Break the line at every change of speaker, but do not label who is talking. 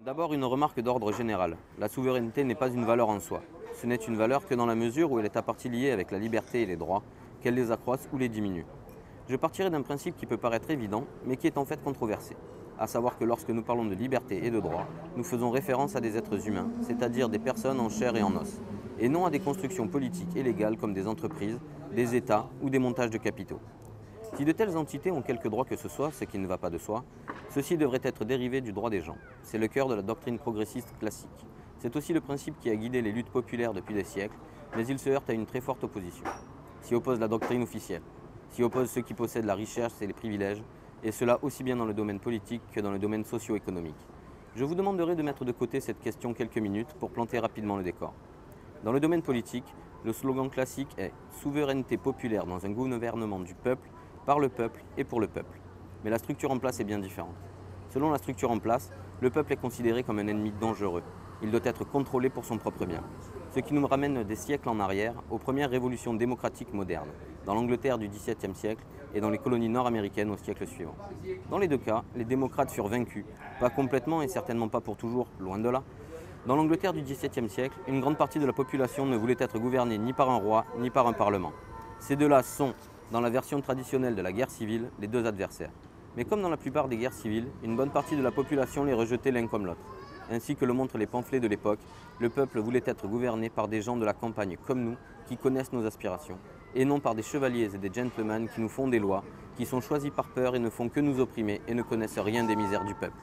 D'abord, une remarque d'ordre général. La souveraineté n'est pas une valeur en soi. Ce n'est une valeur que dans la mesure où elle est à partie liée avec la liberté et les droits, qu'elle les accroisse ou les diminue. Je partirai d'un principe qui peut paraître évident, mais qui est en fait controversé. À savoir que lorsque nous parlons de liberté et de droit, nous faisons référence à des êtres humains, c'est-à-dire des personnes en chair et en os, et non à des constructions politiques et légales comme des entreprises, des États ou des montages de capitaux. Si de telles entités ont quelque droit que ce soit, ce qui ne va pas de soi, ceci devrait être dérivé du droit des gens. C'est le cœur de la doctrine progressiste classique. C'est aussi le principe qui a guidé les luttes populaires depuis des siècles, mais il se heurte à une très forte opposition. S'y oppose la doctrine officielle, s'y opposent ceux qui possèdent la richesse et les privilèges, et cela aussi bien dans le domaine politique que dans le domaine socio-économique. Je vous demanderai de mettre de côté cette question quelques minutes pour planter rapidement le décor. Dans le domaine politique, le slogan classique est « Souveraineté populaire dans un gouvernement du peuple, par le peuple et pour le peuple ». Mais la structure en place est bien différente. Selon la structure en place, le peuple est considéré comme un ennemi dangereux. Il doit être contrôlé pour son propre bien. Ce qui nous ramène des siècles en arrière aux premières révolutions démocratiques modernes, dans l'Angleterre du XVIIe siècle et dans les colonies nord-américaines au siècle suivant. Dans les deux cas, les démocrates furent vaincus, pas complètement et certainement pas pour toujours, loin de là. Dans l'Angleterre du XVIIe siècle, une grande partie de la population ne voulait être gouvernée ni par un roi ni par un parlement. Ces deux-là sont, dans la version traditionnelle de la guerre civile, les deux adversaires. Mais comme dans la plupart des guerres civiles, une bonne partie de la population les rejetait l'un comme l'autre. Ainsi que le montrent les pamphlets de l'époque, le peuple voulait être gouverné par des gens de la campagne comme nous, qui connaissent nos aspirations, et non par des chevaliers et des gentlemen qui nous font des lois, qui sont choisis par peur et ne font que nous opprimer et ne connaissent rien des misères du peuple.